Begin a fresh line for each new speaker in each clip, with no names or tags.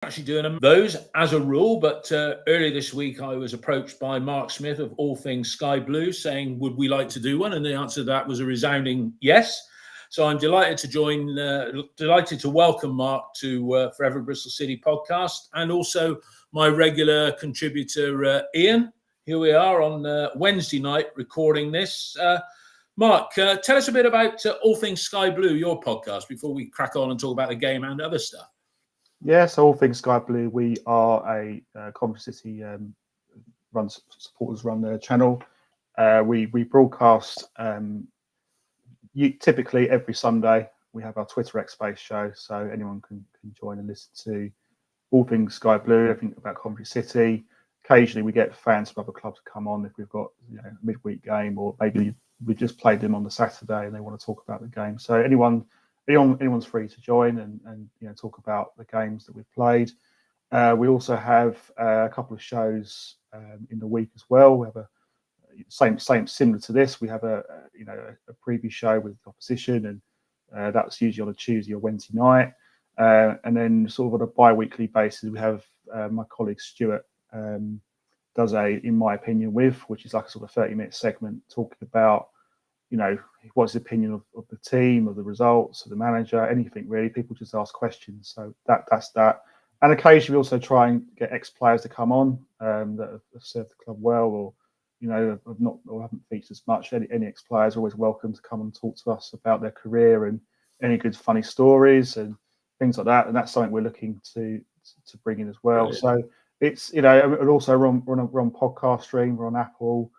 Actually doing those as a rule, but earlier this week I was approached by Mark Smith of All Things Sky Blue saying, would we like to do one? And the answer to that was a resounding yes. So I'm delighted to welcome Mark to Forever Bristol City podcast, and also my regular contributor, Ian. Here we are on Wednesday night recording this. Mark, tell us a bit about All Things Sky Blue, your podcast, before we crack on and talk about the game and other stuff.
Yeah, so All Things Sky Blue, we are a Coventry City supporters run the channel. We broadcast typically every Sunday. We have our Twitter X Space show, so anyone can join and listen to All Things Sky Blue, everything about Coventry City. Occasionally we get fans from other clubs to come on if we've got a midweek game, or maybe we just played them on the Saturday and they want to talk about the game. So anyone's free to join and talk about the games that we've played. We also have a couple of shows in the week as well. We have a similar to this. We have a preview show with the opposition, and that's usually on a Tuesday or Wednesday night. And then sort of on a bi-weekly basis, we have my colleague Stuart does in my opinion, which is like a sort of 30-minute segment talking about what's his opinion of the team, of the results, of the manager, anything really. People just ask questions. So that's that. And occasionally we also try and get ex-players to come on that have served the club well, or have not or haven't featured as much. Any ex-players are always welcome to come and talk to us about their career and any good funny stories and things like that. And that's something we're looking to bring in as well. Brilliant. So it's and also we're on podcast stream, we're on Apple.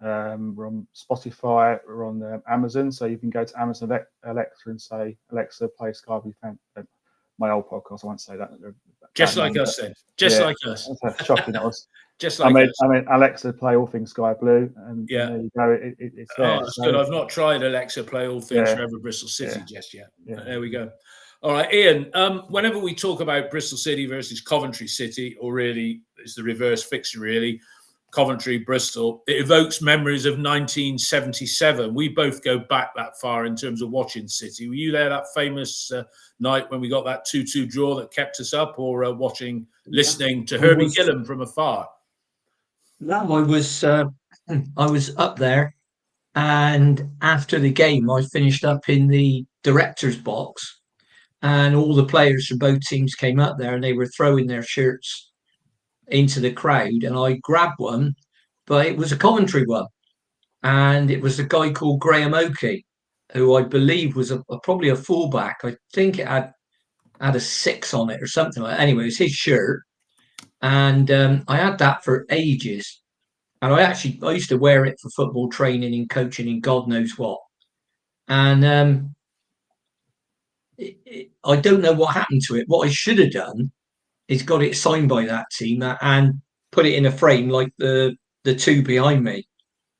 We're on Spotify, we're on Amazon, so you can go to Amazon Alexa and say, Alexa, play Sky Blue Fan. My old podcast, I won't say that.
Just like us, then. Like us.
That's shocking. That was.
Just like us.
I mean, Alexa, play All Things Sky Blue, and there you go. It's there.
Oh, that's good. I've not tried Alexa play All Things Forever Bristol City just yet. Yeah. There we go. All right, Ian, whenever we talk about Bristol City versus Coventry City, or really it's the reverse fixture, really, Coventry, Bristol, it evokes memories of 1977. We both go back that far in terms of watching City. Were you there that famous night when we got that 2-2 draw that kept us up, or listening to Herbie Gillam from afar?
No, I was up there, and after the game, I finished up in the director's box, and all the players from both teams came up there, and they were throwing their shirts into the crowd, and I grabbed one, but it was a Coventry one, and it was a guy called Graham Oakey, who I believe was probably a fullback. I think it had a 6 on it or something like that. Anyway, it was his shirt, and I had that for ages, and I used to wear it for football training and coaching and God knows what. And I don't know what happened to it. What I should have done is got it signed by that team and put it in a frame like the two behind me.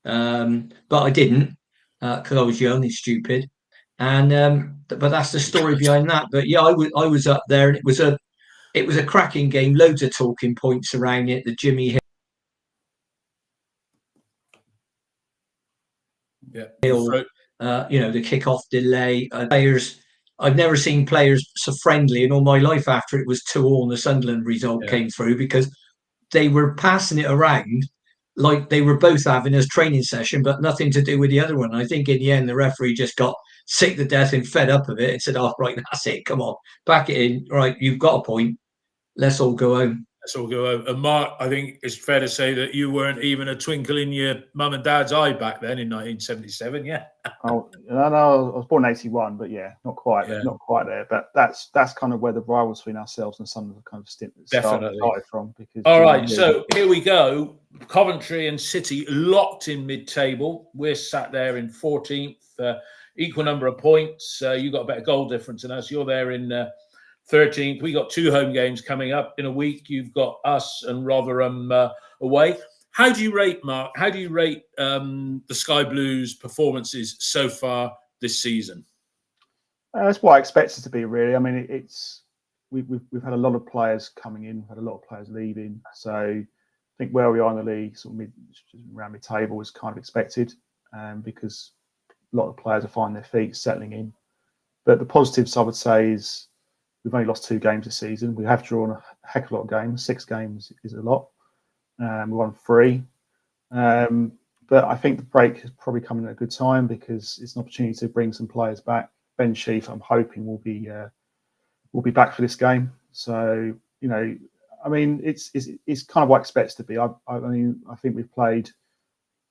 But I didn't because I was young and stupid. And but that's the story behind that. But yeah, I was up there, and it was a cracking game. Loads of talking points around it. The Jimmy Hill, the kickoff delay. Players. I've never seen players so friendly in all my life after it was 2-2 and the Sunderland result came through, because they were passing it around like they were both having a training session, but nothing to do with the other one. I think in the end, the referee just got sick to death and fed up of it and said, oh, right, that's it. Come on, back it in. Right, you've got a point. Let's all go home.
Let's all go home. And Mark, I think it's fair to say that you weren't even a twinkle in your mum and dad's eye back then in 1977, yeah?
No, I was born in 81, but not quite there. But that's kind of where the rivals between ourselves and some of the kind of stint that started from. Because
all right, so here we go. Coventry and City locked in mid-table. We're sat there in 14th, equal number of points. You got a better goal difference than us. You're there in 13th. We got 2 home games coming up in a week. You've got us and Rotherham away. How do you rate, Mark? How do you rate the Sky Blues' performances so far this season?
That's what I expect it to be, really. I mean, we've had a lot of players coming in, had a lot of players leaving. So I think where we are in the league, sort of around mid-table, is kind of expected, because a lot of players are finding their feet, settling in. But the positives, I would say, is we've only lost 2 games this season. We have drawn a heck of a lot of games. 6 games is a lot. We won 3. But I think the break is probably coming at a good time because it's an opportunity to bring some players back. Ben Sheaf, I'm hoping, will be back for this game. So, you know, I mean, it's kind of what it expects to be. I mean, I think we've played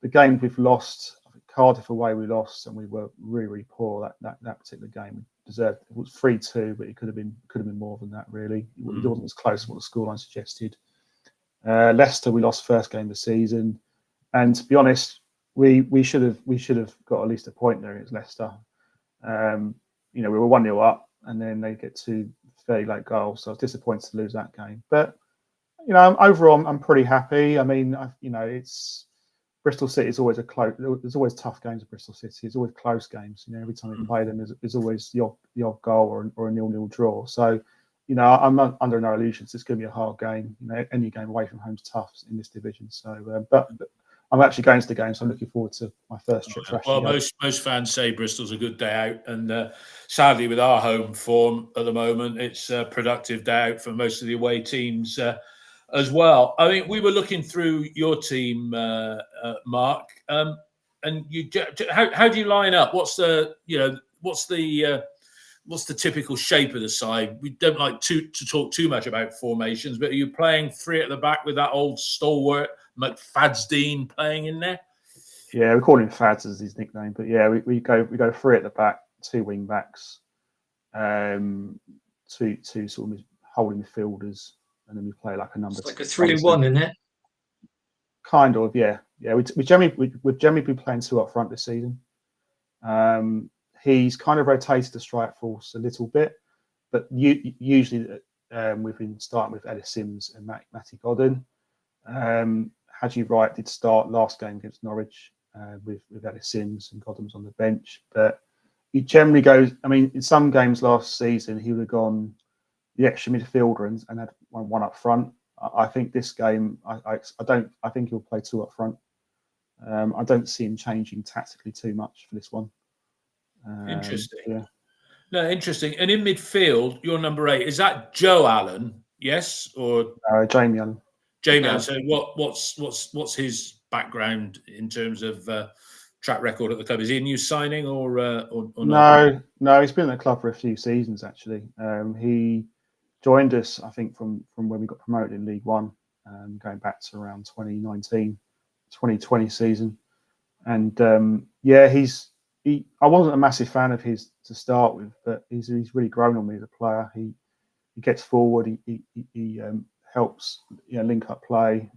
the games we've lost. I think Cardiff away we lost, and we were really, really poor that particular game. We deserved it was 3-2, but it could have been more than that. Really, it wasn't as close as what the scoreline suggested. Leicester, we lost first game of the season, and to be honest, we should have got at least a point there against Leicester. You know, we were 1-0 up, and then they get 2 fairly late goals. So I was disappointed to lose that game. But you know, overall, I'm pretty happy. I mean, you know, it's Bristol City is always there's always tough games at Bristol City. It's always close games. You know, every time we play them, there's always the odd goal or a 0-0 draw. So, you know, I'm not under no illusions. It's going to be a hard game. You know, any game away from home is tough in this division. So, but I'm actually going to the game, so I'm looking forward to my first trip.
Well, most fans say Bristol's a good day out, and sadly, with our home form at the moment, it's a productive day out for most of the away teams as well. I mean, we were looking through your team, Mark, and you. How do you line up? What's the typical shape of the side? We don't like to talk too much about formations, but are you playing 3 at the back with that old stalwart McFadzean playing in there?
Yeah, we call him Fads as his nickname, but yeah, we go 3 at the back, 2 wing backs, 2 sort of holding midfielders, and then we play like a number.
It's like a 3-1, isn't it?
Kind of, yeah. We generally be playing 2 up front this season. He's kind of rotated the strike force a little bit, but usually we've been starting with Ellis Sims and Matty Godden. Haji Wright did start last game against Norwich with Ellis Sims, and Godden was on the bench. But he generally goes. I mean, in some games last season, he would have gone the extra midfielder and had one up front. I think this game, I think he'll play 2 up front. I don't see him changing tactically too much for this one.
Interesting.
Yeah.
No, interesting. And in midfield, your number 8, is that Joe Allen? Yes, or
Jamie Allen.
Jamie Allen. So what's his background in terms of track record at the club? Is he a new signing or not?
No, he's been at the club for a few seasons actually. He joined us, I think, from when we got promoted in League One, going back to around 2019, 2020 season. And I wasn't a massive fan of his to start with, but he's really grown on me as a player. He gets forward. He helps link up play.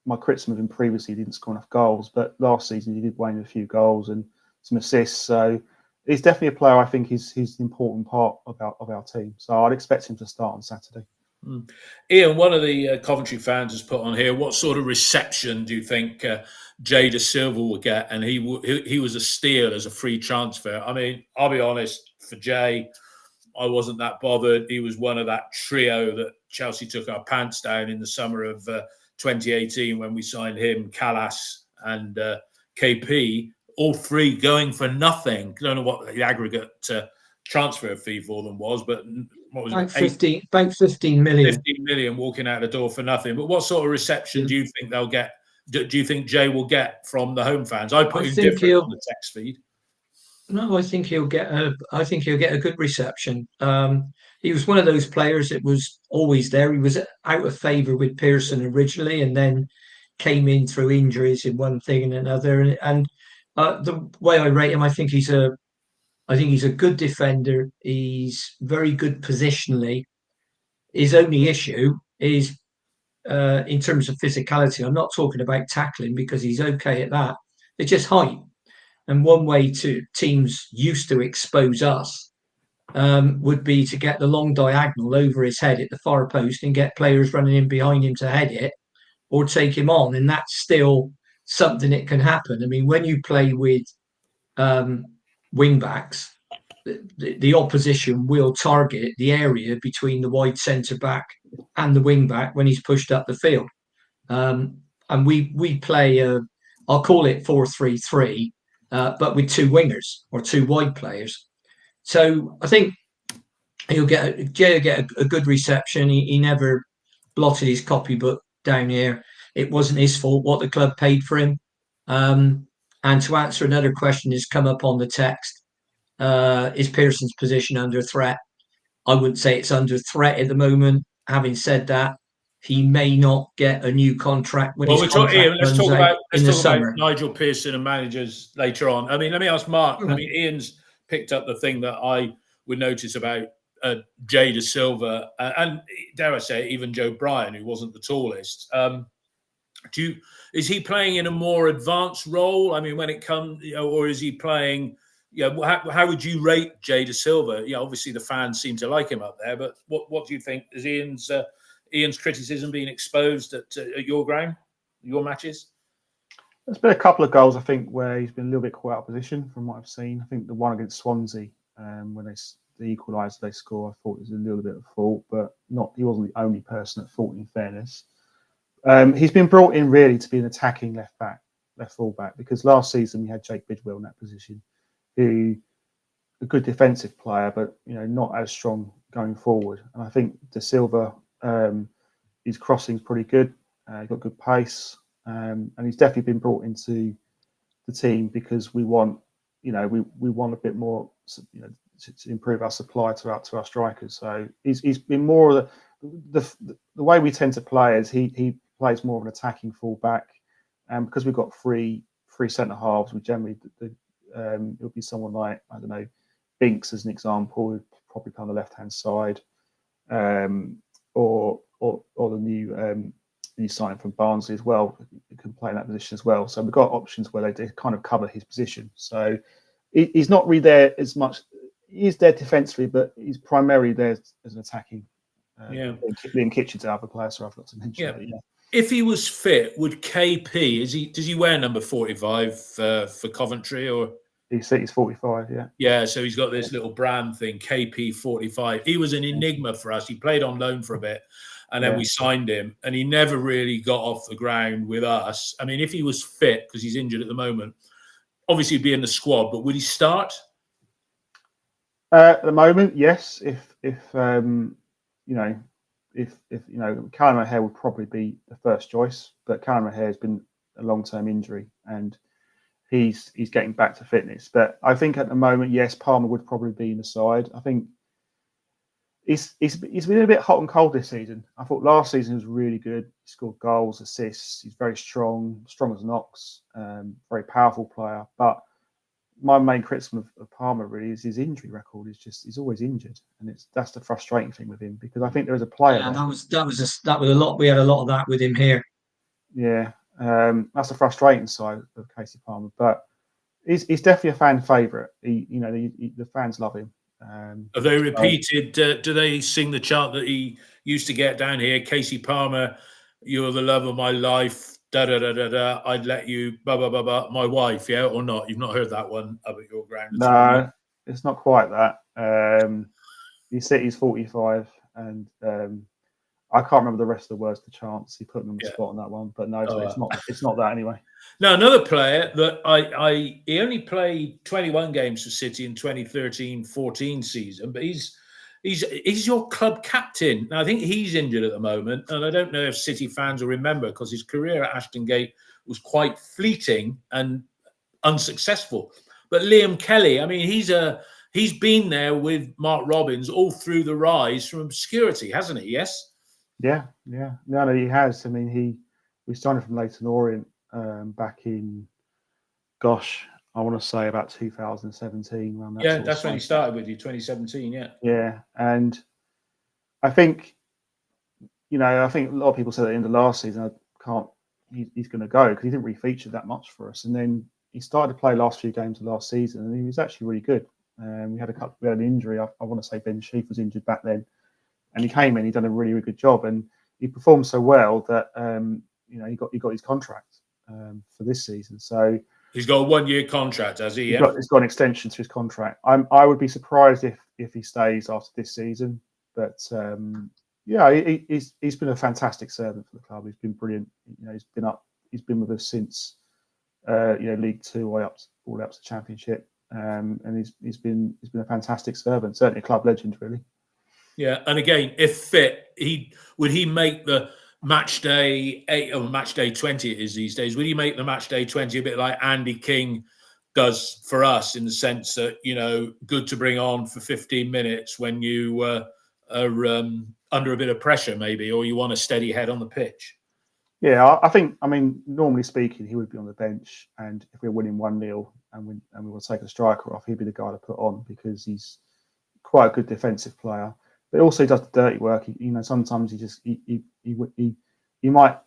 My criticism of him previously, he didn't score enough goals, but last season he did win a few goals and some assists. So he's definitely a player. I think he's an important part of our team. So I'd expect him to start on Saturday.
Ian, one of the Coventry fans has put on here, what sort of reception do you think Jay Da Silva will get? And he was a steal as a free transfer. I mean, I'll be honest, for Jay, I wasn't that bothered. He was one of that trio that Chelsea took our pants down in the summer of 2018 when we signed him, Callas and KP, all 3 going for nothing. I don't know what the aggregate transfer fee for them was, but what was it?
About 15 million.
15 million walking out the door for nothing. But what sort of reception do you think they'll get? Do you think Jay will get from the home fans? I put him different on the text feed.
No, I think he'll get a good reception. He was one of those players that was always there. He was out of favour with Pearson originally, and then came in through injuries in one thing and another. And the way I rate him, I think he's a good defender. He's very good positionally. His only issue is in terms of physicality. I'm not talking about tackling because he's okay at that. It's just height. And one way to teams used to expose us would be to get the long diagonal over his head at the far post and get players running in behind him to head it or take him on. And that's still something that can happen. I mean, when you play with wing backs, the opposition will target the area between the wide centre back and the wing back when he's pushed up the field. And we play I'll call it 4-3-3. But with 2 wingers or 2 wide players. So I think Jay will get a good reception. He never blotted his copybook down here. It wasn't his fault what the club paid for him. And to answer another question that's come up on the text, is Pearson's position under threat? I wouldn't say it's under threat at the moment. Having said that, he may not get a new contract when his contract runs out in the summer.
About Nigel Pearson and managers later on. I mean, let me ask Mark. I mean, Ian's picked up the thing that I would notice about Jay De Silva and dare I say, even Joe Bryan, who wasn't the tallest. Is he playing in a more advanced role? I mean, when it comes, or is he playing? How would you rate Jay De Silva? Obviously the fans seem to like him up there, but what do you think? Is Ian's criticism being exposed at your ground, your matches?
There's been a couple of goals, I think, where he's been a little bit caught out of position from what I've seen. I think the one against Swansea, when the equaliser they score, I thought it was a little bit of fault, but he wasn't the only person at fault, in fairness. He's been brought in really to be an attacking left full back, because last season we had Jake Bidwell in that position, who a good defensive player, but not as strong going forward. And I think De Silva, his crossing's pretty good. He's got good pace, and he's definitely been brought into the team because we want, we want a bit more, to improve our supply to our strikers. So he's been more of the way we tend to play is he plays more of an attacking fullback, and because we've got three centre halves, we generally it'll be someone like, I don't know, Binks as an example, who'd probably play on the left hand side, or the new signing from Barnsley as well, who can play in that position as well. So we've got options where they kind of cover his position. So he's not really there as much. He's there defensively, but he's primarily there as an attacking. Liam Kitchen's our other player, so I've got to mention that. Yeah.
If he was fit, would KP does he wear number 45 for Coventry, or
he's 45? Yeah.
Yeah, so he's got this little brand thing, KP 45. He was an enigma for us. He played on loan for a bit, and then we signed him, and he never really got off the ground with us. I mean, if he was fit, because he's injured at the moment, obviously he'd be in the squad, but would he start?
At the moment, yes. If Callum O'Hare would probably be the first choice, but Callum O'Hare has been a long-term injury and he's getting back to fitness. But I think at the moment, yes, Palmer would probably be in the side. I think he's been a bit hot and cold this season. I thought last season was really good. He scored goals, assists. He's very strong as an ox, very powerful player. But my main criticism of Palmer really is his injury record. He's always injured, and that's the frustrating thing with him, because I think there is a player.
Yeah, that was a lot. We had a lot of that with him here.
Yeah, that's the frustrating side of Casey Palmer, but he's definitely a fan favourite. The fans love him.
Have they repeated? Do they sing the chant that he used to get down here? Casey Palmer, you're the love of my life. Da da da da da. I'd let you, blah blah blah blah. My wife, yeah, or not? You've not heard that one up at your ground?
No, it's not quite that. He said he's 45, and I can't remember the rest of the words to chants. He put them on the spot on that one, but no, it's not that anyway.
Now, another player that he only played 21 games for City in 2013-14 season, but he's your club captain. Now, I think he's injured at the moment, and I don't know if City fans will remember, because his career at Ashton Gate was quite fleeting and unsuccessful. But Liam Kelly, I mean, he's been there with Mark Robbins all through the rise from obscurity, hasn't he? Yes.
Yeah. No, he has. I mean, we signed him from Leyton Orient back in, I want to say about 2017. Around that
that's when he started with you, 2017.
Yeah, and I think, I think a lot of people said at the end of last season, he's going to go, because he didn't really feature that much for us. And then he started to play last few games of last season, and he was actually really good. We had an injury. I want to say Ben Sheaf was injured back then, and he came in. He done a really, really good job, and he performed so well that he got his contract for this season. So
he's got a 1-year contract, has he?
He's got an extension to his contract. I would be surprised if he stays after this season. But he's been a fantastic servant for the club. He's been brilliant. He's been with us since League Two all the way up to the Championship. And he's been a fantastic servant. Certainly a club legend, really.
Yeah, and again, if fit, would he make the match day 8 or match day 20 it is these days? Would he make the match day 20 a bit like Andy King does for us, in the sense that, good to bring on for 15 minutes when you are under a bit of pressure, maybe, or you want a steady head on the pitch?
Yeah, I mean, normally speaking, he would be on the bench, and if we're winning 1-0 and we will take a striker off, he'd be the guy to put on, because he's quite a good defensive player. But also he does the dirty work. Sometimes he might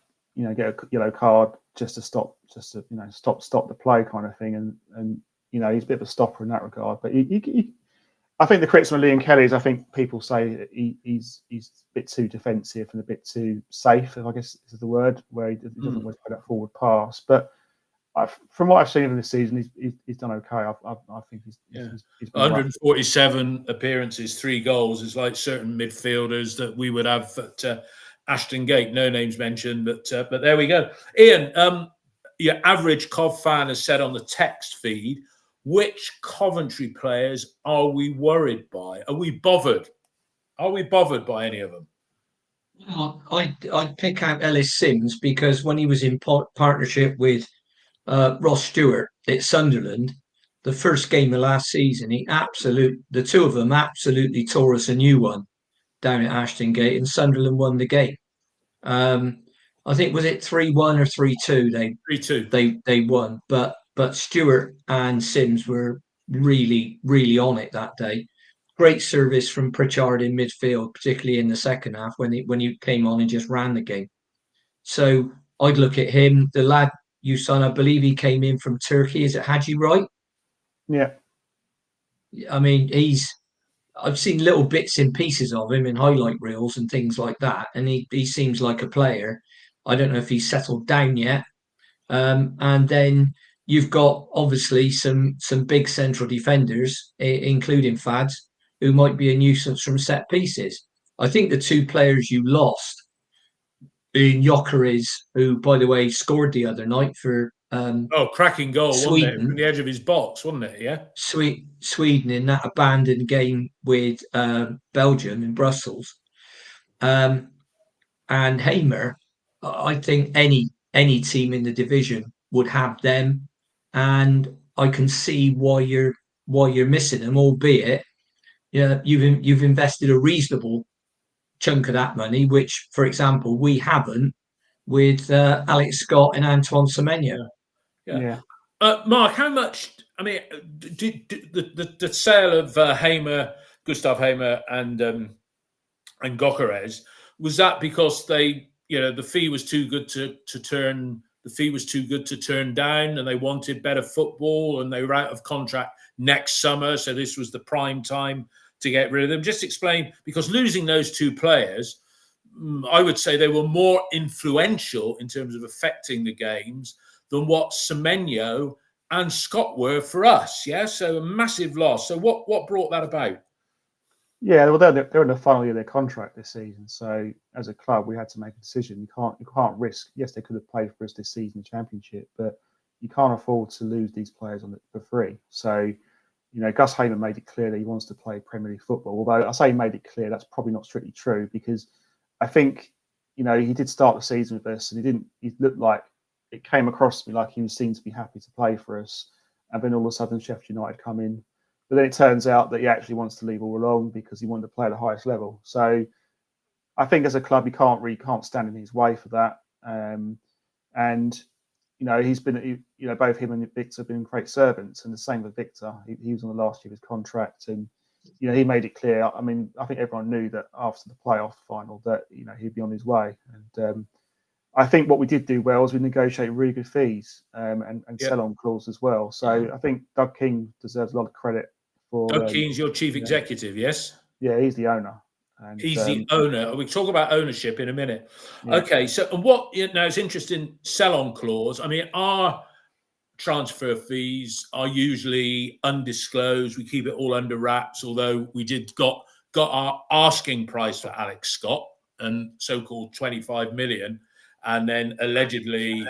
get a yellow card just to stop the play kind of thing, and he's a bit of a stopper in that regard. But I think the criticism of Liam Kelly is, I think people say he's a bit too defensive and a bit too safe, I guess is the word, where he doesn't always play that forward pass. But from what I've seen of him this season, he's done okay. I think he's been
147 appearances, 3 goals is like certain midfielders that we would have at Ashton Gate. No names mentioned, but there we go. Ian, your average Cov fan has said on the text feed, which Coventry players are we worried by? Are we bothered? Are we bothered by any of them?
I'd pick out Ellis Sims, because when he was in partnership with Ross Stewart at Sunderland, the first game of last season, the two of them absolutely tore us a new one down at Ashton Gate, and Sunderland won the game. I think, was it 3-1 or 3-2?
3-2.
They won, but Stewart and Sims were really, really on it that day. Great service from Pritchard in midfield, particularly in the second half when he came on and just ran the game. So I'd look at him. The lad Yusan, I believe he came in from Turkey. Is it Haji, right?
Yeah.
I mean, I've seen little bits and pieces of him in highlight reels and things like that, and he seems like a player. I don't know if he's settled down yet. And then you've got obviously some big central defenders, including Fads, who might be a nuisance from set pieces. I think the 2 players you lost in Gyökeres, who, by the way, scored the other night for
cracking goal,
Sweden,
wasn't it? From the edge of his box, wasn't it? Yeah.
Sweden in that abandoned game with Belgium in Brussels. And Hamer, I think any team in the division would have them, and I can see why you're missing them, albeit you've invested a reasonable chunk of that money, which, for example, we haven't with Alex Scott and Antoine Semenyo.
Yeah.
Mark, how much? I mean, the sale of Gustav Hamer, and Gyökeres, was that because the fee was too good to turn? The fee was too good to turn down, and they wanted better football, and they were out of contract next summer, so this was the prime time to get rid of them. Just explain, because losing those 2 players, I would say they were more influential in terms of affecting the games than what Semenyo and Scott were for us. Yeah, so a massive loss. So what brought that about?
Yeah, well, they're in the final year of their contract this season. So as a club, we had to make a decision. You can't risk. Yes, they could have played for us this season in the Championship, but you can't afford to lose these players for free. So, Gus Hamer made it clear that he wants to play Premier League football. Although I say he made it clear, that's probably not strictly true, because I think he did start the season with us, and he looked like, it came across to me like he seemed to be happy to play for us, and then all of a sudden Sheffield United come in. But then it turns out that he actually wants to leave all along because he wanted to play at the highest level. So I think as a club, you can't stand in his way for that. And he's been, both him and Victor have been great servants, and the same with Victor. He was on the last year of his contract, and he made it clear. I mean, I think everyone knew that after the playoff final that he'd be on his way. And I think what we did do well is we negotiated really good fees and sell-on clause as well. So I think Doug King deserves a lot of credit.
Doug King's your chief executive, yes?
Yeah, he's the owner. And,
he's the owner. We talk about ownership in a minute.
Yeah.
Okay, so what now? It's interesting. Sell-on clause. I mean, our transfer fees are usually undisclosed. We keep it all under wraps. Although we did got our asking price for Alex Scott, and so-called 25 million, and then allegedly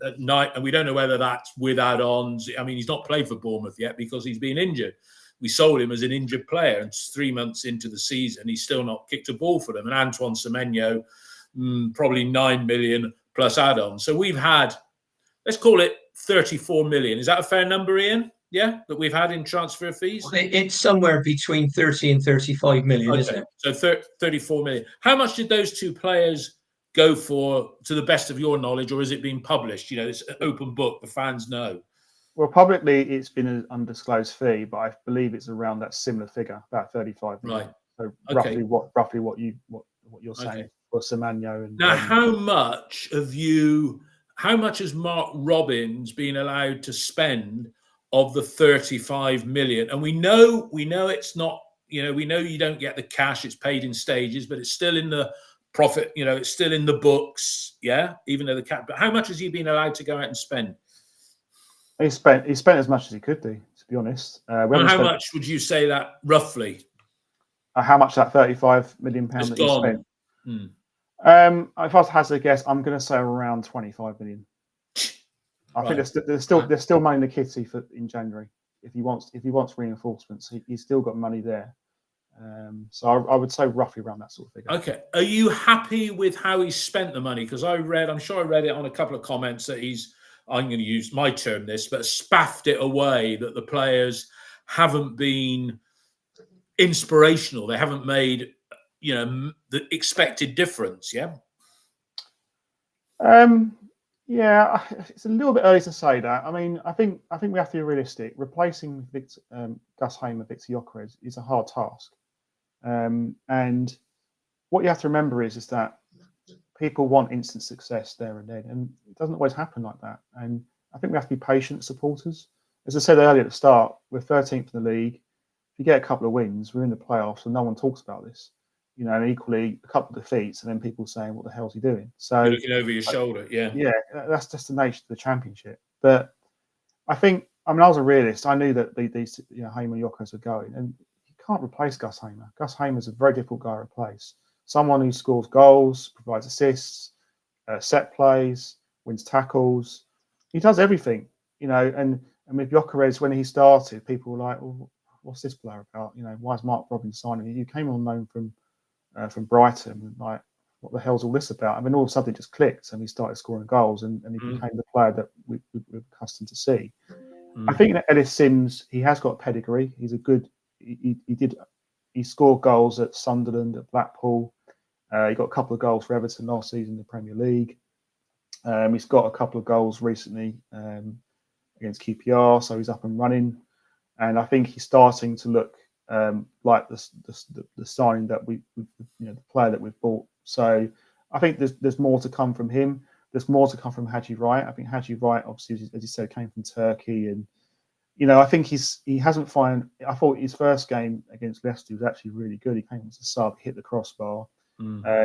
at night, and we don't know whether that's with add-ons. I mean, he's not played for Bournemouth yet because he's been injured. we sold him as an injured player, and 3 months into the season, he's still not kicked a ball for them. And Antoine Semenyo, probably 9 million plus add-ons. So we've had, let's call it 34 million. Is that a fair number, Ian? Yeah, that we've had in transfer fees?
It's somewhere between 30 and 35 million,
okay.
Isn't it?
So 34 million. How much did those two players go for, to the best of your knowledge, or is it being published? It's an open book, the fans know.
Well, publicly, it's been an undisclosed fee, but I believe it's around that similar figure, about 35 million.
Right.
So
Okay.
roughly what you're saying
Okay.
for Semenyo. And
now, how much has Mark Robbins been allowed to spend of the 35 million? And we know it's not, we know you don't get the cash, it's paid in stages, but it's still in the profit, it's still in the books, yeah, even though but how much has he been allowed to go out and spend?
He spent as much as he could do, to be honest.
How much would you say that roughly?
How much that 35 million pound that he spent? If I was to hazard a guess, I'm going to say around 25 million. I think there's still money in the kitty in January. If he wants reinforcements, he's still got money there. So I would say roughly around that sort of figure.
Okay. Are you happy with how he spent the money? Because I'm sure I read it on a couple of comments that I'm going to use my term but spaffed it away, that the players haven't been inspirational. They haven't made, the expected difference. Yeah.
Yeah, it's a little bit early to say that. I mean, I think we have to be realistic. Replacing Gus Hamer, Victor Gyökeres is a hard task. And what you have to remember is that people want instant success there and then, and it doesn't always happen like that. And I think we have to be patient supporters. As I said earlier at the start, we're 13th in the league. If you get a couple of wins, we're in the playoffs, and no one talks about this. And equally a couple of defeats, and then people saying, "What the hell's he doing?" So
you're looking over your shoulder, yeah.
Yeah, that's just the nature of the championship. But I was a realist. I knew that these Hamer and Gyökeres were going, and you can't replace Gus Hamer. Gus Hamer's a very difficult guy to replace. Someone who scores goals, provides assists, set plays, wins tackles. He does everything, And with Gyökeres, when he started, people were like, "Well, what's this player about? Why is Mark Robbins signing him? You came on loan from Brighton, and like, what the hell's all this about?" I mean, all of a sudden it just clicked, and he started scoring goals, and he became the player that we're accustomed to see. I think that Ellis Sims, he has got pedigree. He's a good. He scored goals at Sunderland, at Blackpool. He got a couple of goals for Everton last season in the Premier League. He's got a couple of goals recently against QPR, so he's up and running. And I think he's starting to look like the signing that the player that we've bought. So I think there's more to come from him. There's more to come from Haji Wright. I think Haji Wright, obviously, as you said, came from Turkey, and I think he hasn't found. I thought his first game against Leicester was actually really good. He came as a sub, hit the crossbar.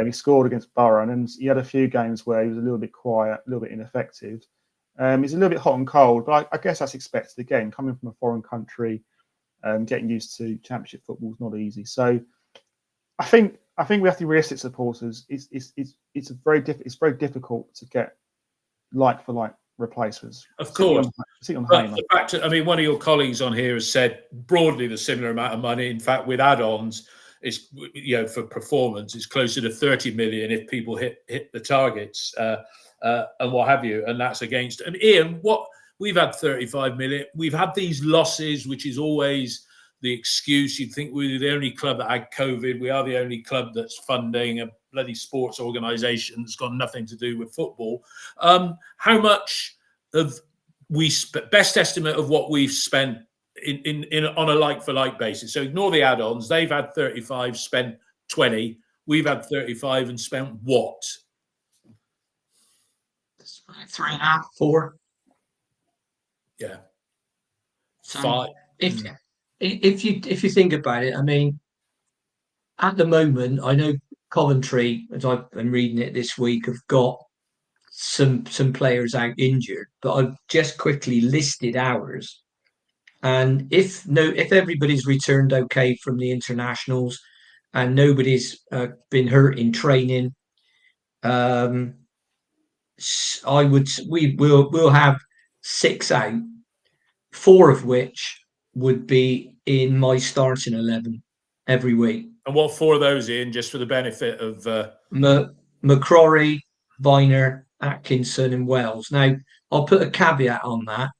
He scored against Borough, and he had a few games where he was a little bit quiet, a little bit ineffective. He's a little bit hot and cold, but I guess that's expected. Again, coming from a foreign country, getting used to Championship football is not easy. So I think we have to be realistic supporters. It's very difficult to get like for like replacements.
Of course.
But
the fact, one of your colleagues on here has said broadly the similar amount of money. In fact, with add-ons, it's for performance, it's closer to 30 million if people hit the targets and what have you, and that's against. And Ian, we've had 35 million. We've had these losses, which is always the excuse. You'd think we're the only club that had COVID. We are the only club that's funding a bloody sports organisation that's got nothing to do with football. How much have we best estimate of what we've spent in on a like-for-like basis? So ignore the add-ons. They've had 35, spent 20. We've had 35 and spent what?
3.5, 4.
Yeah.
So
5.
If you think about it, at the moment, I know Coventry, as I've been reading it this week, have got some players out injured, but I've just quickly listed ours. And if everybody's returned okay from the internationals and nobody's been hurt in training, we'll have 6 out, 4 of which would be in my starting 11 every week.
And what 4 of those, Ian, just for the benefit of
McCrory, Viner, Atkinson, and Wells. Now, I'll put a caveat on that.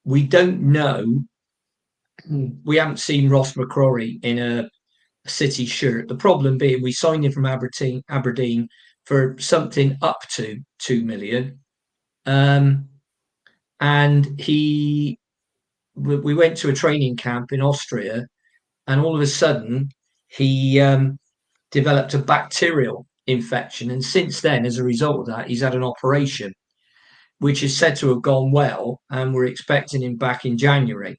We don't know. We haven't seen Ross McCrory in a City shirt. The problem being we signed him from Aberdeen for something up to 2 million. And we went to a training camp in Austria, and all of a sudden he developed a bacterial infection. And since then, as a result of that, he's had an operation, which is said to have gone well, and we're expecting him back in January.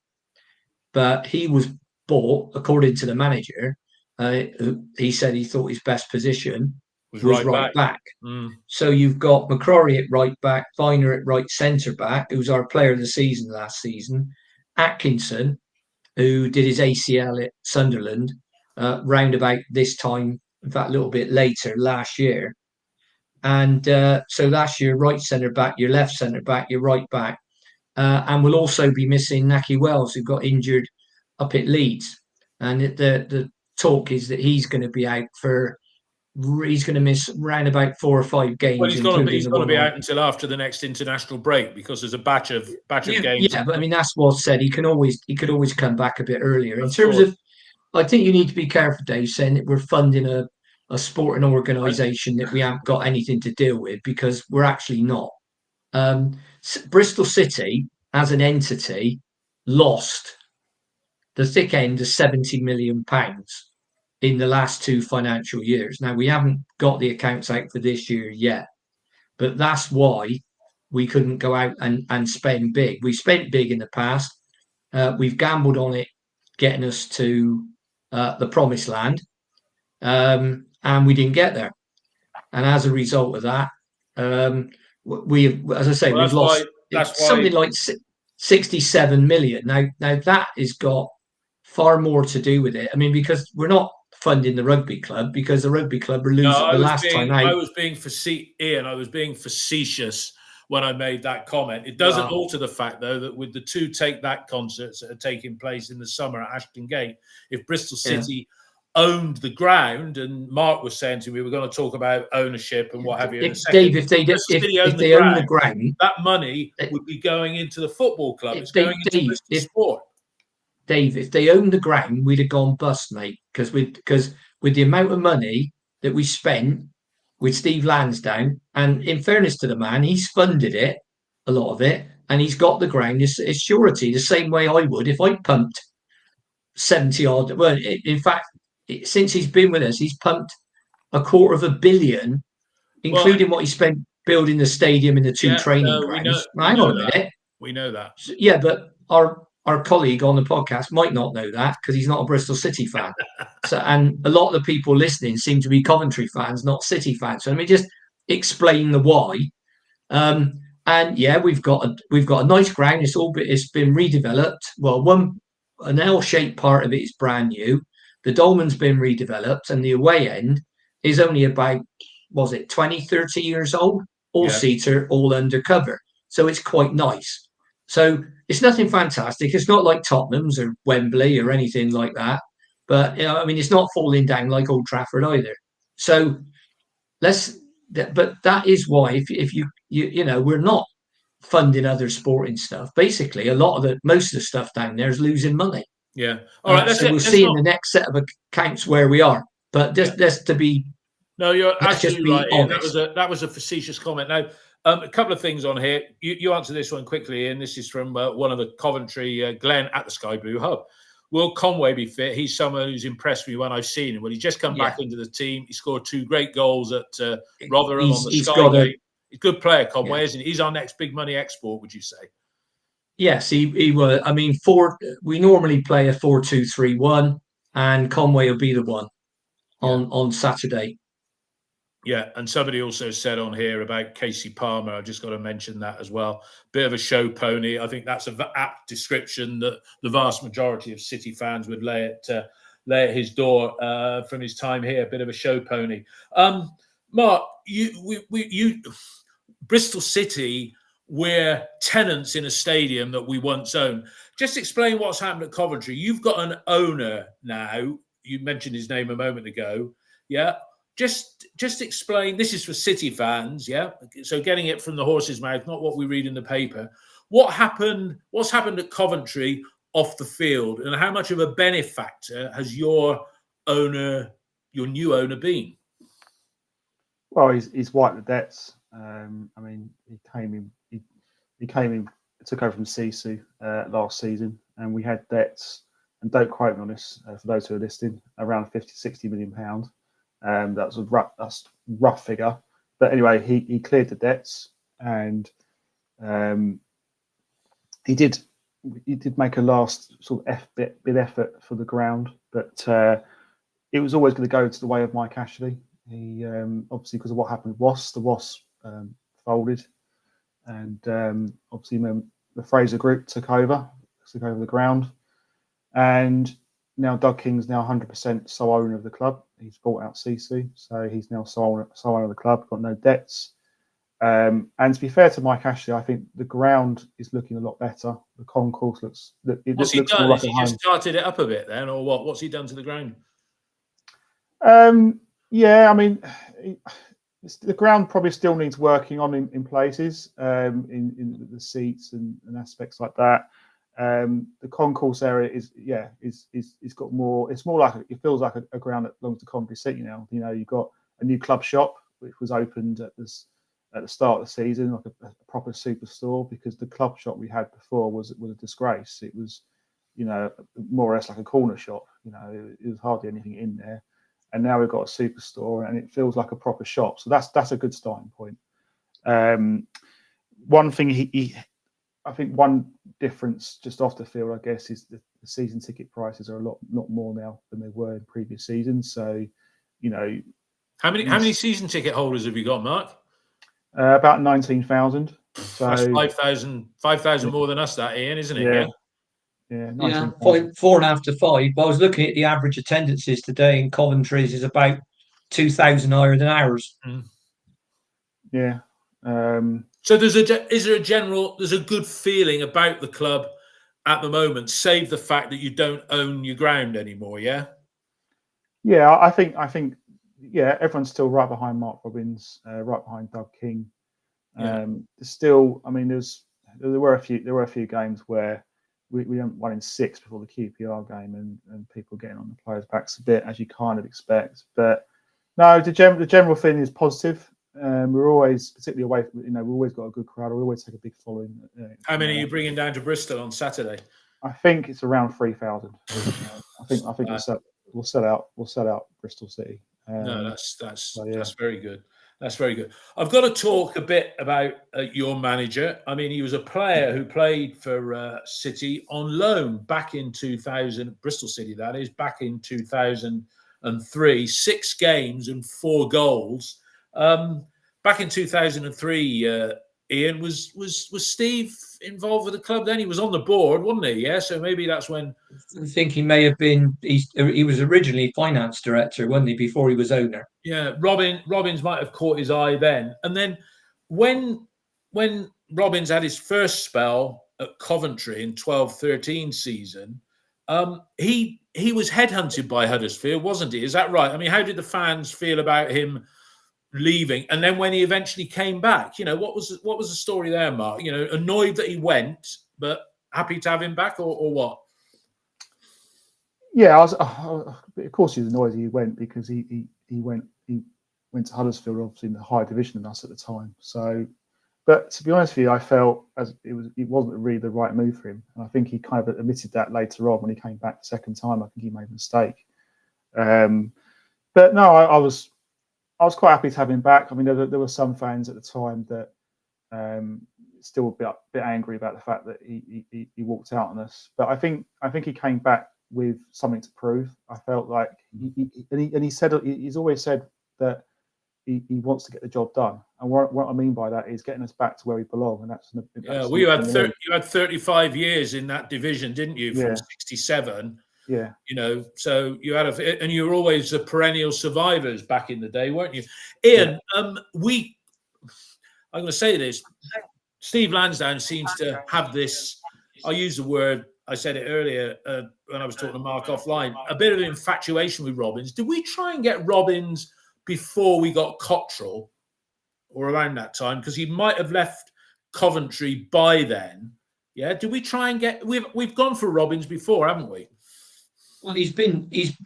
But he was bought, according to the manager, he said he thought his best position was right back. So you've got McCrory at right back, Viner at right centre back, who was our player of the season last season, Atkinson, who did his ACL at Sunderland round about this time, in fact, a little bit later last year. And so last year, right centre back, your left centre back, your right back. And we'll also be missing Naki Wells, who got injured up at Leeds. And the talk is that he's going to be out he's going to miss around about 4 or 5 games.
Well, he's going to be out until after the next international break, because there's a batch of games.
Yeah, but I mean, that's what's said. He could always come back a bit earlier. In terms of, I think you need to be careful, Dave, saying that we're funding a sporting organisation that we haven't got anything to deal with, because we're actually not. Bristol City, as an entity, lost the thick end of £70 million in the last 2 financial years. Now, we haven't got the accounts out for this year yet, but that's why we couldn't go out and spend big. We spent big in the past. We've gambled on it getting us to the promised land, and we didn't get there. And as a result of that, we've lost something like 67 million. Now that has got far more to do with it. I mean, because we're not funding the rugby club, because the rugby club were losing I was being
facetious when I made that comment. It doesn't alter the fact, though, that with the 2 Take That concerts that are taking place in the summer at Ashton Gate, if Bristol City owned the ground, and Mark was saying to me, we're going to talk about ownership and what have you.
Dave, if they own the ground,
that money would be going into the football club. It's going into Bristol sport.
Dave, if they owned the ground, we'd have gone bust, mate. Because with the amount of money that we spent with Steve Lansdowne, and in fairness to the man, he's funded it, a lot of it, and he's got the ground as surety, the same way I would if I pumped 70 odd. Well, in fact, since he's been with us, he's pumped $250 million, including what he spent building the stadium and the 2 training grounds. Hang on a minute.
We know that.
Yeah, but our colleague on the podcast might not know that, because he's not a Bristol City fan. And a lot of the people listening seem to be Coventry fans, not City fans. So let me just explain the why. And yeah, we've got a nice ground. It's been redeveloped. Well, an L-shaped part of it is brand new. The Dolman's been redeveloped, and the away end is only about, 20, 30 years old? All-seater, all undercover. So it's quite nice. So it's nothing fantastic. It's not like Tottenham's or Wembley or anything like that. But, I mean, it's not falling down like Old Trafford either. So but that is why, if you we're not funding other sporting stuff. Basically, most of the stuff down there is losing money.
Yeah. All right.
So we'll see in the next set of accounts where we are. But just to be.
No, you're absolutely right, Ian. That was a facetious comment. Now, a couple of things on here. You answer this one quickly, Ian. This is from one of the Coventry, Glenn at the Sky Blue Hub. Will Conway be fit? He's someone who's impressed me when I've seen him. When he just come back into the team, he scored 2 great goals at Rotherham on the Sky Gate. He's a good player, Conway, isn't he? He's our next big money export, would you say?
Yes, he was. I mean, we normally play a 4-2-3-1, and Conway will be the one on Saturday.
Yeah, and somebody also said on here about Casey Palmer. I've just got to mention that as well. Bit of a show pony. I think that's an apt description that the vast majority of City fans would lay at his door from his time here. A bit of a show pony. Mark, you Bristol City we're tenants in a stadium that we once owned. Just explain what's happened at Coventry. You've got an owner now. You mentioned his name a moment ago. Yeah. Just explain. This is for City fans. Yeah. So getting it from the horse's mouth, not what we read in the paper. What's happened at Coventry off the field, and how much of a benefactor has your new owner been?
Well, he's wiped the debts. I mean, he came in, took over from Sisu last season, and we had debts. And don't quote me on this, for those who are listening, around 50-60 million pounds. That's rough figure, but anyway, he cleared the debts, and he did make a last sort of bit effort for the ground, but it was always going to go to the way of Mike Ashley. He obviously, because of what happened with the Wasps folded, and obviously the Fraser Group took over the ground, and now Doug King's now 100% sole owner of the club. He's bought out Sisu, so he's now sole owner of the club, got no debts. And to be fair to Mike Ashley, I think the ground is looking a lot better. The concourse looks
What's he done? Has he just started it up a bit then, or what? What's he done to the ground?
Yeah, I mean, the ground probably still needs working on in places, in the seats and aspects like that. The concourse area is got more. It's more like it feels like a ground that belongs to Coventry City now. You know, you've got a new club shop which was opened at the start of the season, like a proper superstore, because the club shop we had before was a disgrace. It was, you know, more or less like a corner shop. You know, it was hardly anything in there. And now we've got a superstore, and it feels like a proper shop. So that's a good starting point. One thing I think one difference just off the field, I guess, is the season ticket prices are a lot more now than they were in previous seasons. So, you know,
how many season ticket holders have you got, Mark?
About 19,000. So
that's 5,000 more than us, that, Ian, isn't it?
Yeah.
Yeah, 4.5 to 5. But I was looking at the average attendances today in Coventry's is about 2,000 higher than ours.
Yeah.
So there's a good feeling about the club at the moment, save the fact that you don't own your ground anymore. Yeah.
Yeah, I think yeah, everyone's still right behind Mark Robins, right behind Doug King. There's still, I mean, there were a few games where we won in 6 before the QPR game, and people getting on the players' backs a bit, as you kind of expect. But no, the general feeling is positive. We're always, particularly away from, we've always got a good crowd. We always take a big following.
How many are you bringing down to Bristol on Saturday?
I think it's around 3,000. I think we'll sell out Bristol City.
No, that's very good. That's very good. I've got to talk a bit about your manager. I mean, he was a player who played for City on loan back in 2000, Bristol City, that is, back in 2003, 6 games and 4 goals. Back in 2003, Ian, was Steve involved with the club then? He was on the board, wasn't he? Yeah, so maybe that's when.
I think he may have been. He was originally finance director, wasn't he, before he was owner?
Yeah, Robbins might have caught his eye then. And then when Robbins had his first spell at Coventry in 12-13 season, he was headhunted by Huddersfield, wasn't he? Is that right? I mean, how did the fans feel about him leaving? And then when he eventually came back, what was the story there, Mark? Annoyed that he went, but happy to have him back, or what?
Yeah, of course he was annoyed he went, because he went to Huddersfield, obviously in the higher division than us at the time. So, but to be honest with you, I felt as it wasn't really the right move for him, and I think he kind of admitted that later on when he came back the second time. I think he made a mistake. But no, I was quite happy to have him back. I mean, there were some fans at the time that still a bit angry about the fact that he walked out on us. But I think he came back with something to prove. I felt like he said, he's always said that he wants to get the job done. And what I mean by that is getting us back to where we belong. And that's
well, you had 35 years in that division, didn't you? From 67.
Yeah.
So you had and you were always the perennial survivors back in the day, weren't you? Ian, I'm going to say this. Steve Lansdowne seems to have this. I use the word. I said it earlier when I was talking to Mark offline. A bit of infatuation with Robins. Did we try and get Robins before we got Cottrell, or around that time? Because he might have left Coventry by then. Yeah. Did we try and get? We've gone for Robins before, haven't we?
Well,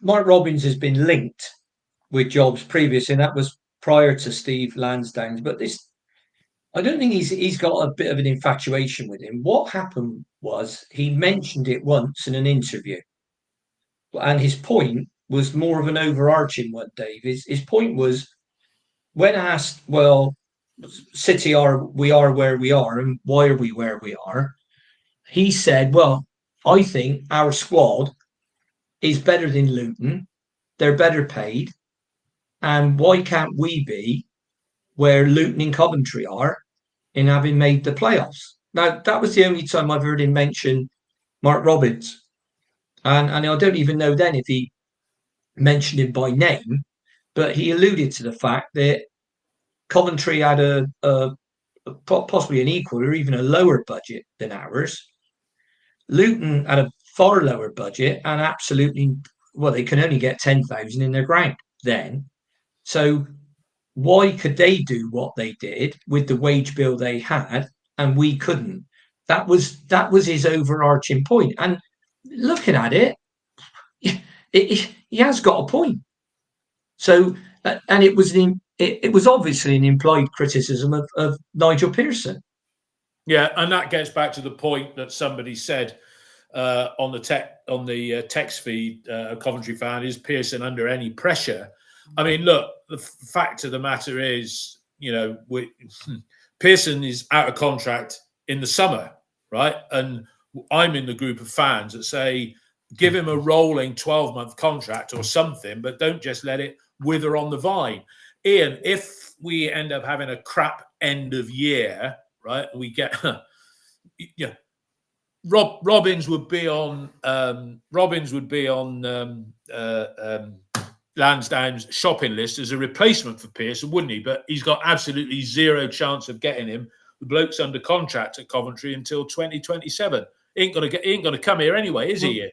Mark Robins has been linked with jobs previous, and that was prior to Steve Lansdowne's. But I don't think he's got a bit of an infatuation with him. What happened was he mentioned it once in an interview, and his point was more of an overarching one, Dave. His point was, when asked, well, City we are where we are, and why are we where we are? He said, well, I think our squad is better than Luton. They're better paid. And why can't we be where Luton and Coventry are in having made the playoffs? Now, that was the only time I've heard him mention Mark Robins. And I don't even know then if he mentioned him by name, but he alluded to the fact that Coventry had a possibly an equal or even a lower budget than ours. Luton had a far lower budget and absolutely, well, they can only get 10,000 in their ground then. So why could they do what they did with the wage bill they had and we couldn't? That was his overarching point. And looking at it, he has got a point. So, and it was obviously an implied criticism of Nigel Pearson.
Yeah, and that gets back to the point that somebody said on the text feed, a Coventry fan, is Pearson under any pressure? I mean, look, the fact of the matter is, Pearson is out of contract in the summer, right? And I'm in the group of fans that say, give him a rolling 12-month contract or something, but don't just let it wither on the vine. Ian, if we end up having a crap end of year, right, we get, Robins would be on Lansdowne's shopping list as a replacement for Pearson, wouldn't he? But he's got absolutely zero chance of getting him. The bloke's under contract at Coventry until 2027. He ain't gonna come here anyway, is he?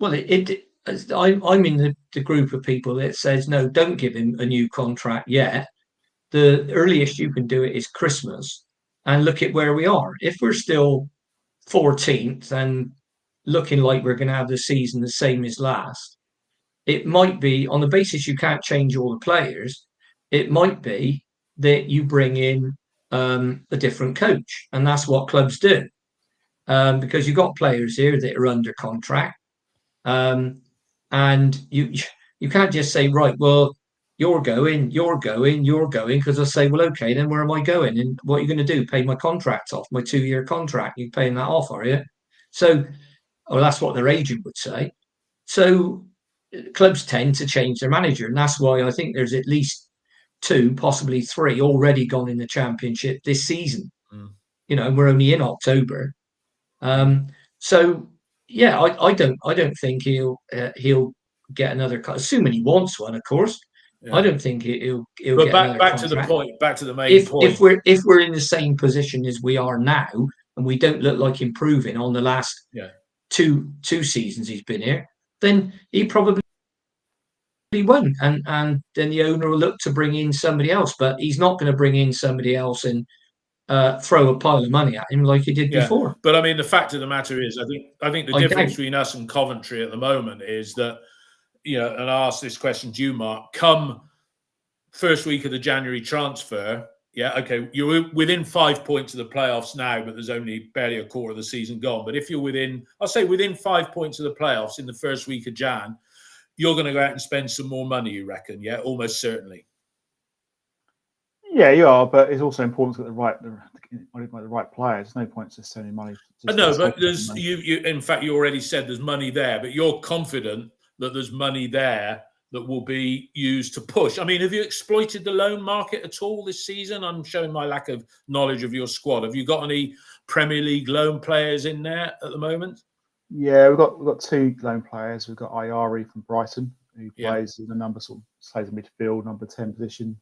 Well, I'm in the group of people that says no, don't give him a new contract yet. The earliest you can do it is Christmas, and look at where we are. If we're still 14th and looking like we're going to have the season the same as last, it might be, on the basis you can't change all the players, it might be that you bring in a different coach, and that's what clubs do, because you've got players here that are under contract, and you can't just say, right, well, you're going, because I say, well, okay, then where am I going? And what are you going to do? Pay my contract off, my 2-year contract? You're paying that off, are you? So, or that's what their agent would say. So clubs tend to change their manager. And that's why I think there's at least 2, possibly 3 already gone in the Championship this season. We're only in October. So, yeah, I don't think he'll get another cut, assuming he wants one, of course. Yeah. I don't think he'll get another
back
contract.
To the point, back to the main point.
If we're in the same position as we are now, and we don't look like improving on the last two seasons he's been here, then he probably won't, and then the owner will look to bring in somebody else. But he's not going to bring in somebody else and throw a pile of money at him like he did before.
But I mean, the fact of the matter is, I think the difference between us and Coventry at the moment is that, and I asked this question to you, Mark, come first week of the January transfer, okay, you're within 5 points of the playoffs now, but there's only barely a quarter of the season gone. But if you're within 5 points of the playoffs in the first week of Jan, you're going to go out and spend some more money, you reckon? Yeah, almost certainly.
Yeah, you are, but it's also important to get the right players. There's no point just spending money.
No, but there's you. In fact, you already said there's money there, but you're confident that there's money there that will be used to push. I mean, have you exploited the loan market at all this season? I'm showing my lack of knowledge of your squad. Have you got any Premier League loan players in there at the moment?
Yeah, we've got 2 loan players. We've got Ayari from Brighton, who plays in the stays in midfield, number 10 position,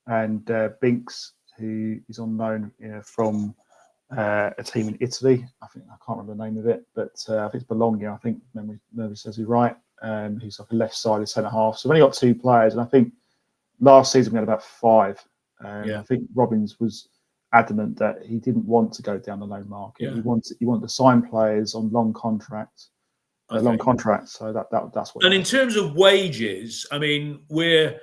and Binks, who is on loan from a team in Italy. I can't remember the name of it, but I think it's Bologna. I think memory says he's right. Who's like a left-sided centre half. So we've only got 2 players, and I think last season we had about 5. I think Robbins was adamant that he didn't want to go down the loan market. Yeah. He wanted to sign players on long contracts. So that's what.
And in terms of wages, I mean, we're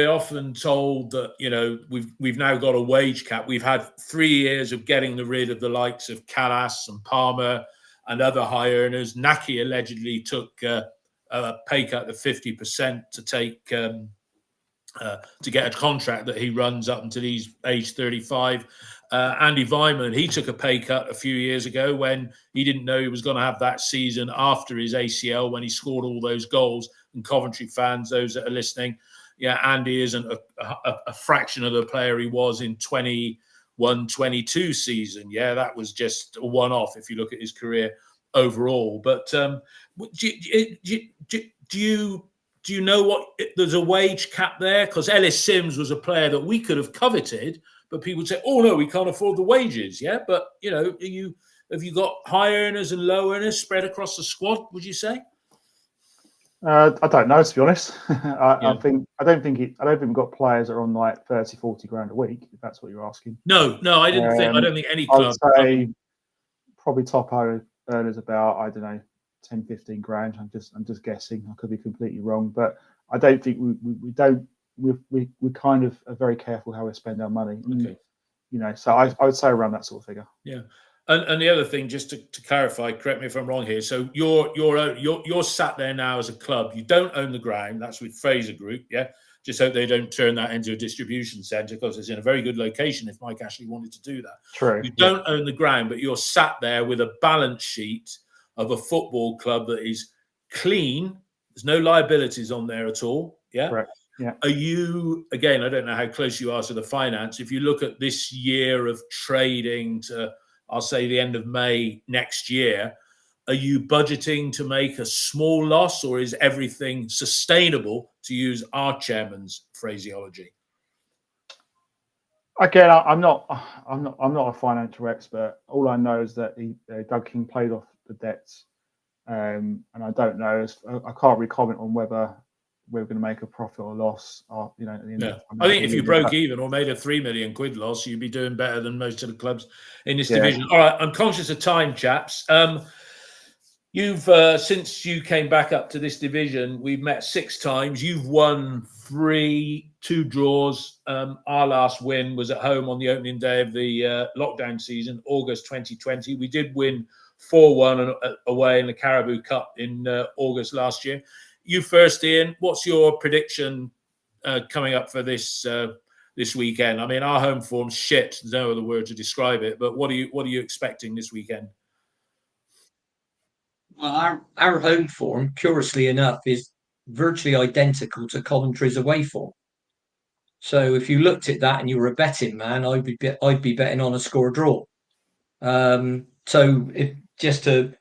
often told that we've now got a wage cap. We've had 3 years of getting rid of the likes of Callas and Palmer and other high earners. Naki allegedly took a pay cut of 50% to take to get a contract that he runs up until he's age 35. Andy Weimann, he took a pay cut a few years ago when he didn't know he was going to have that season after his ACL when he scored all those goals. And Coventry fans, those that are listening, Andy isn't a fraction of the player he was in 21-22 season. Yeah, that was just a one-off if you look at his career overall. But do you know what? There's a wage cap there? Because Ellis Sims was a player that we could have coveted, but people would say, "Oh no, we can't afford the wages." Yeah, but have you got high earners and low earners spread across the squad? Would you say?
I don't know, to be honest. I don't think we've got players that are on like 30-40 grand a week. If that's what you're asking.
No, I didn't think. I don't think any club.
I'd say probably top earners about 10-15 grand. I'm just guessing. I could be completely wrong, but I don't think we kind of are very careful how we spend our money. Okay. So I would say around that sort of figure.
Yeah. And the other thing, just to clarify, correct me if I'm wrong here. So you're sat there now as a club. You don't own the ground. That's with Fraser Group. Yeah. Just hope they don't turn that into a distribution centre because it's in a very good location if Mike Ashley wanted to do that.
True.
You don't own the ground, but you're sat there with a balance sheet of a football club that is clean. There's no liabilities on there at all. Yeah.
Correct. Yeah.
Are you, again, I don't know how close you are to the finance. If you look at this year of trading to, I'll say the end of May next year, are you budgeting to make a small loss or is everything sustainable, to use our chairman's phraseology?
Again, I'm not a financial expert. All I know is that Doug King paid off the debts, and I don't know. I can't really comment on whether we're going to make a profit or loss. At the end
I think if you broke even or made a £3 million loss, you'd be doing better than most of the clubs in this division. All right, I'm conscious of time, chaps. You've since you came back up to this division, we've met 6 times. You've won 3, 2 draws. Our last win was at home on the opening day of the lockdown season, August 2020. We did win 4-1 away in the Caribou Cup in August last year. You first, Ian. What's your prediction coming up for this weekend? I mean, our home form's shit. There's no other word to describe it. But what are you expecting this weekend?
Well, our home form, curiously enough, is virtually identical to Coventry's away form. So if you looked at that and you were a betting man, I'd be betting on a score draw. Just to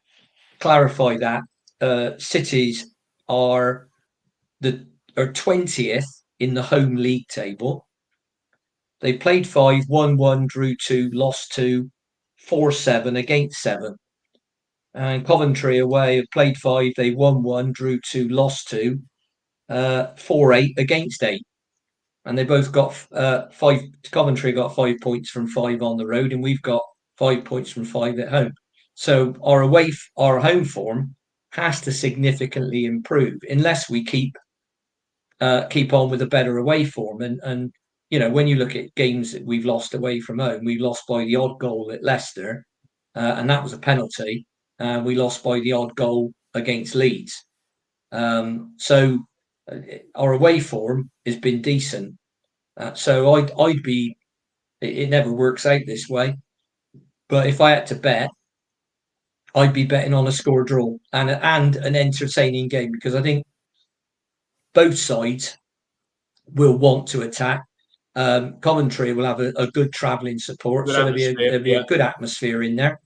clarify that, City's are 20th in the home league table. They played 5, won 1, drew 2, lost 2, 4-7 against 7. And Coventry away have played 5, they won 1, drew 2, lost 2, 4-8 against 8. And they both got 5. Coventry got 5 points from 5 on the road, and we've got 5 points from 5 at home. So our home form has to significantly improve unless we keep on with a better away form. And when you look at games that we've lost away from home, we lost by the odd goal at Leicester, and that was a penalty. We lost by the odd goal against Leeds. So our away form has been decent. So I'd be. It never works out this way, but if I had to bet, I'd be betting on a score draw and an entertaining game, because I think both sides will want to attack. Coventry will have a good travelling support, so there'll be a good atmosphere in there.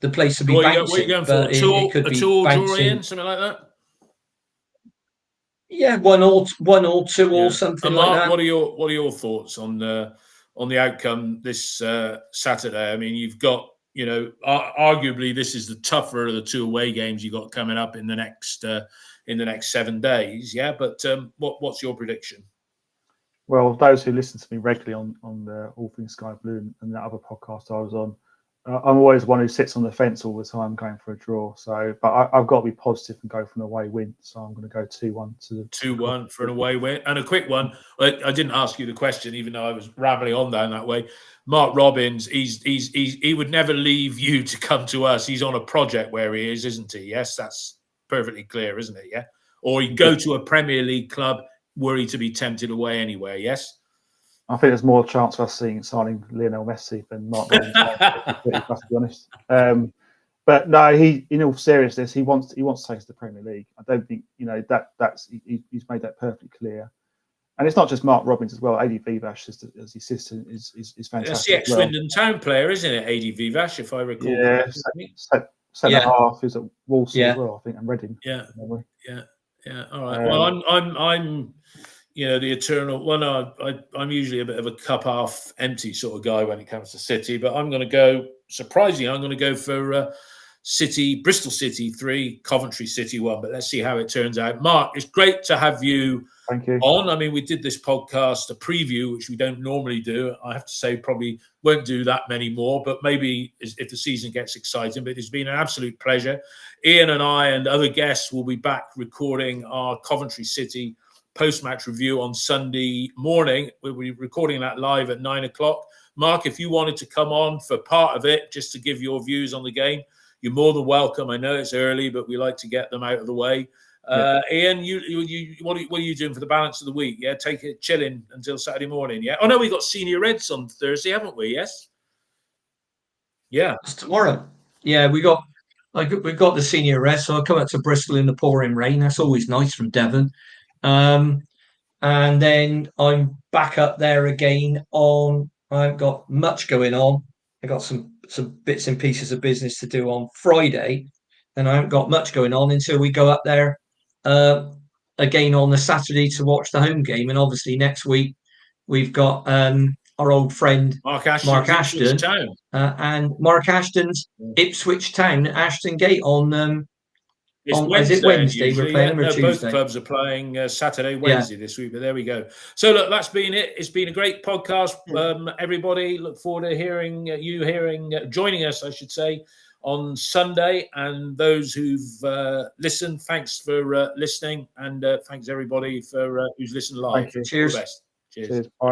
The place will be bouncing.
What are you going for? A tour, something like that?
Yeah, 1-1, 2-1,
Yeah.
something
And
like
Mark,
that.
what are your thoughts on the outcome this Saturday? I mean, you've got, you know, arguably this is the tougher of the two away games you got coming up in the next 7 days. Yeah, but what's your prediction?
Well, those who listen to me regularly on the All Things Sky Blue and that other podcast I was on, I'm always one who sits on the fence all the time going for a draw. So, but I've got to be positive and go for an away win. So I'm going to go 2-1 to
2-1 for an away win. And a quick one. I didn't ask you the question, even though I was rambling on down that way. Mark Robbins, he would never leave you to come to us. He's on a project where he is, isn't he? Yes, that's perfectly clear, isn't it? Yeah. Or he'd go to a Premier League club were he to be tempted away anywhere. Yes.
I think there's more chance of us signing Lionel Messi than Mark Robbins. To be honest. But no, in all seriousness, he wants to take us to the Premier League. I don't think he's made that perfectly clear. And it's not just Mark Robbins as well. AD Vivash as the assistant is fantastic.
That's the ex-Swindon Town player, isn't it? AD Vivash, if I recall.
Yeah, centre half is at Walsall as well, I think, and Reading.
Yeah. All right. Well, I'm you know, the eternal. Well, no, I'm usually a bit of a cup half empty sort of guy when it comes to City, but I'm going to go. Surprisingly, I'm going to go for City, Bristol City 3, Coventry City 1. But let's see how it turns out. Mark, it's great to have you.
Thank you.
On. I mean, we did this podcast, a preview, which we don't normally do. I have to say, probably won't do that many more, but maybe if the season gets exciting. But it's been an absolute pleasure. Ian and I and other guests will be back recording our Coventry City post-match review on Sunday morning. We'll be recording that live at 9 o'clock. Mark, if you wanted to come on for part of it, just to give your views on the game, you're more than welcome. I know it's early, but we like to get them out of the way. Ian, what are you doing for the balance of the week? Yeah, take it chilling until Saturday morning. Yeah. Oh no, we got Senior Reds on Thursday, haven't we? Yes. Yeah.
It's tomorrow. Yeah, we've got the Senior Reds, so I'll come out to Bristol in the pouring rain. That's always nice from Devon. And then I'm back up there again on. I haven't got much going on. I got some bits and pieces of business to do on Friday, and I haven't got much going on until we go up there again on the Saturday to watch the home game. And obviously next week we've got our old friend Mark Ashton and Mark Ashton's Ipswich Town at Ashton Gate on
Wednesday,
is it Wednesday? We're playing them or Tuesday?
Both clubs are playing Saturday, Wednesday this week, but there we go. So look, that's been it. It's been a great podcast. Everybody, look forward to joining us, I should say, on Sunday. And those who've listened, thanks for listening, and thanks everybody for who's listened live.
Cheers.
All the best. Cheers.
Cheers. Bye.